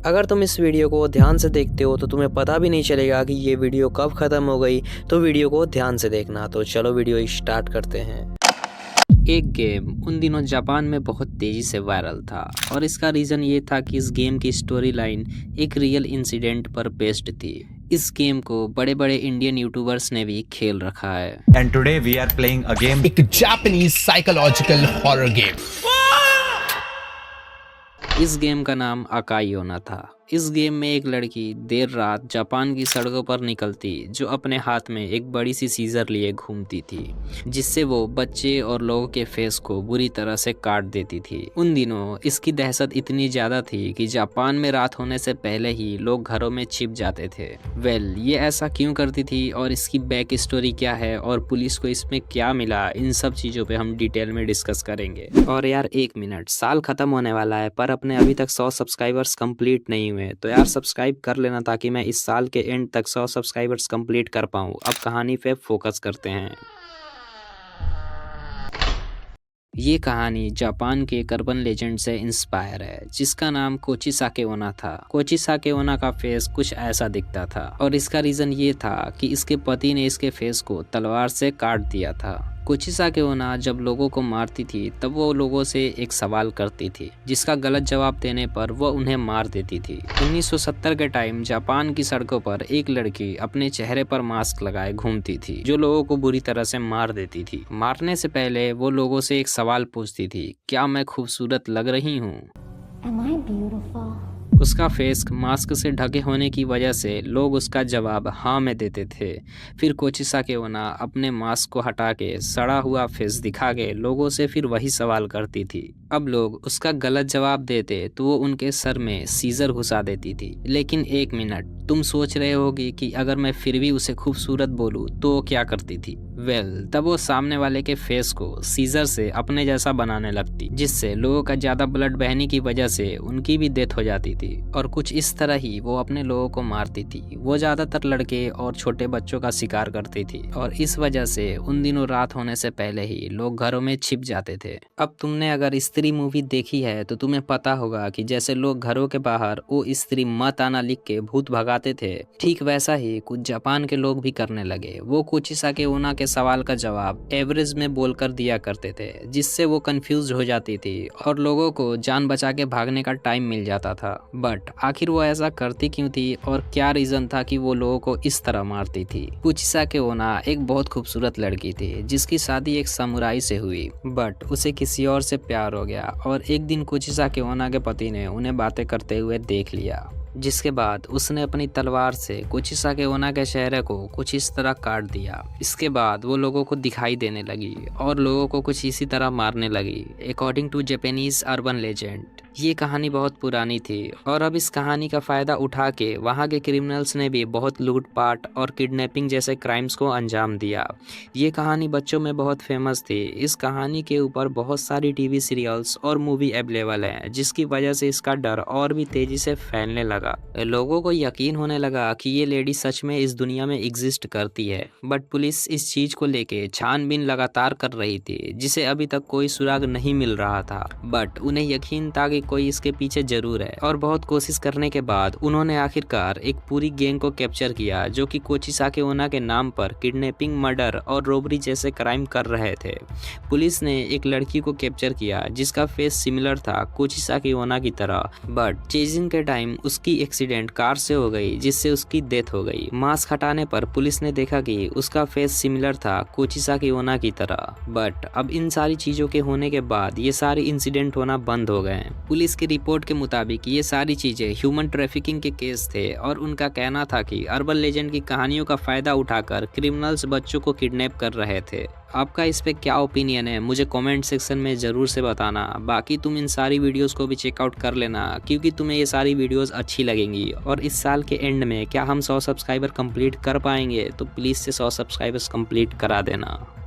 अगर तुम इस वीडियो को ध्यान से देखते हो तो तुम्हें पता भी नहीं चलेगा कि ये वीडियो कब ख़त्म हो गई, तो वीडियो को ध्यान से देखना। तो चलो वीडियो स्टार्ट करते हैं। एक गेम उन दिनों जापान में बहुत तेजी से वायरल था और इसका रीज़न ये था कि इस गेम की स्टोरी लाइन एक रियल इंसिडेंट पर बेस्ड थी। इस गेम को बड़े बड़े इंडियन यूट्यूबर्स ने भी खेल रखा है। And today we are playing a game. एक Japanese psychological horror game. इस गेम का नाम अकाई-ओना था। इस गेम में एक लड़की देर रात जापान की सड़कों पर निकलती जो अपने हाथ में एक बड़ी सी सीजर लिए घूमती थी, जिससे वो बच्चे और लोगों के फेस को बुरी तरह से काट देती थी। उन दिनों इसकी दहशत इतनी ज़्यादा थी कि जापान में रात होने से पहले ही लोग घरों में छिप जाते थे। ये ऐसा क्यों करती थी और इसकी बैक स्टोरी क्या है और पुलिस को इसमें क्या मिला, इन सब चीज़ों पे हम डिटेल में डिस्कस करेंगे। और यार एक मिनट, साल ख़त्म होने वाला है पर अपने अभी तक 100 सब्सक्राइबर्स कंप्लीट नहीं हुए, तो यार सब्सक्राइब कर लेना ताकि मैं इस साल के एंड तक 100 सब्सक्राइबर्स कंप्लीट कर पाऊँ। अब कहानी पे फोकस करते हैं। ये कहानी जापान के एक अर्बन लेजेंड से इंस्पायर है जिसका नाम कोचिसाके ओना था। कोचिसाके ओना का फेस कुछ ऐसा दिखता था और इसका रीजन ये था कि इसके पति ने इसके फेस को तलवार से काट दिया था। कोचिसाके ओना जब लोगों को मारती थी तब वो लोगों से एक सवाल करती थी जिसका गलत जवाब देने पर वो उन्हें मार देती थी। 1970 के टाइम जापान की सड़कों पर एक लड़की अपने चेहरे पर मास्क लगाए घूमती थी जो लोगों को बुरी तरह से मार देती थी। मारने से पहले वो लोगों से एक सवाल पूछती थी, क्या मैं खूबसूरत लग रही हूँ? उसका फेस मास्क से ढके होने की वजह से लोग उसका जवाब हाँ में देते थे। फिर कोचिसाके ओना अपने मास्क को हटा के सड़ा हुआ फेस दिखा के लोगों से फिर वही सवाल करती थी। अब लोग उसका गलत जवाब देते तो वो उनके सर में सीजर घुसा देती थी। लेकिन एक मिनट, तुम सोच रहे होगी कि अगर मैं फिर भी उसे खूबसूरत बोलूँ तो वो क्या करती थी? तब वो सामने वाले के फेस को सीजर से अपने जैसा बनाने लगती, जिससे लोगों का ज्यादा ब्लड बहने की वजह से उनकी भी डेथ हो जाती थी। और कुछ इस तरह ही वो अपने लोगों को मारती थी। वो ज्यादातर लड़के और छोटे बच्चों का शिकार करती थी और इस वजह से उन दिनों रात होने से पहले ही लोग घरों में छिप जाते थे। अब तुमने अगर स्त्री मूवी देखी है तो तुम्हें पता होगा कि जैसे लोग घरों के बाहर ओ स्त्री मत आना लिख के भूत भगाते थे, ठीक वैसा ही कुछ जापान के लोग भी करने लगे। वो कोचिसाके ओना के सवाल का जवाब एवरेज में बोलकर दिया करते थे, जिससे वो कंफ्यूज हो जाती थी और लोगों को जान बचा के भागने का टाइम मिल जाता था। बट आखिर वो ऐसा करती क्यों थी और क्या रीजन था कि वो लोगों को इस तरह मारती थी? कोचिसाके ओना एक बहुत खूबसूरत लड़की थी जिसकी शादी एक समुराई से हुई, बट उसे किसी और से प्यार हो गया और एक दिन कोचिसाके ओना के पति ने उन्हें बातें करते हुए देख लिया, जिसके बाद उसने अपनी तलवार से कोचिसाके ओना के चेहरे को कुछ इस तरह काट दिया। इसके बाद वो लोगों को दिखाई देने लगी और लोगों को कुछ इसी तरह मारने लगी। According to Japanese urban legend, ये कहानी बहुत पुरानी थी और अब इस कहानी का फायदा उठा के वहाँ के क्रिमिनल्स ने भी बहुत लूटपाट और किडनैपिंग जैसे क्राइम्स को अंजाम दिया। ये कहानी बच्चों में बहुत फेमस थी। इस कहानी के ऊपर बहुत सारी टीवी सीरियल्स और मूवी अवेलेबल हैं, जिसकी वजह से इसका डर और भी तेजी से फैलने लगा। लोगों को यकीन होने लगा कि ये लेडी सच में इस दुनिया में एग्जिस्ट करती है। बट पुलिस इस चीज को लेके छानबीन लगातार कर रही थी, जिसे अभी तक कोई सुराग नहीं मिल रहा था। बट उन्हें यकीन था कि कोई इसके पीछे जरूर है और बहुत कोशिश करने के बाद उन्होंने आखिरकार एक पूरी गैंग को कैप्चर किया जो कि कोचिसाके ओना के नाम पर किडनैपिंग, मर्डर और रॉबरी जैसे क्राइम कर रहे थे। पुलिस ने एक लड़की को कैप्चर किया जिसका फेस सिमिलर था कोचिसाके ओना की तरह, बट चेजिंग के टाइम उसकी एक्सीडेंट कार से हो गई जिससे उसकी डेथ हो गई। मास्क हटाने पर पुलिस ने देखा कि उसका फेस सिमिलर था कोचिसाके ओना की तरह। बट अब इन सारी चीजों के होने के बाद ये सारे इंसिडेंट होना बंद हो गए। पुलिस की रिपोर्ट के मुताबिक ये सारी चीजें ह्यूमन ट्रैफिकिंग के केस थे और उनका कहना था कि अर्बन लेजेंड की कहानियों का फायदा उठाकर क्रिमिनल्स बच्चों को किडनैप कर रहे थे। आपका इस पे क्या ओपिनियन है मुझे कमेंट सेक्शन में ज़रूर से बताना। बाकी तुम इन सारी वीडियोस को भी चेकआउट कर लेना क्योंकि तुम्हें ये सारी वीडियोस अच्छी लगेंगी। और इस साल के एंड में क्या हम 100 सब्सक्राइबर कंप्लीट कर पाएंगे? तो प्लीज़ से 100 सब्सक्राइबर्स कंप्लीट करा देना।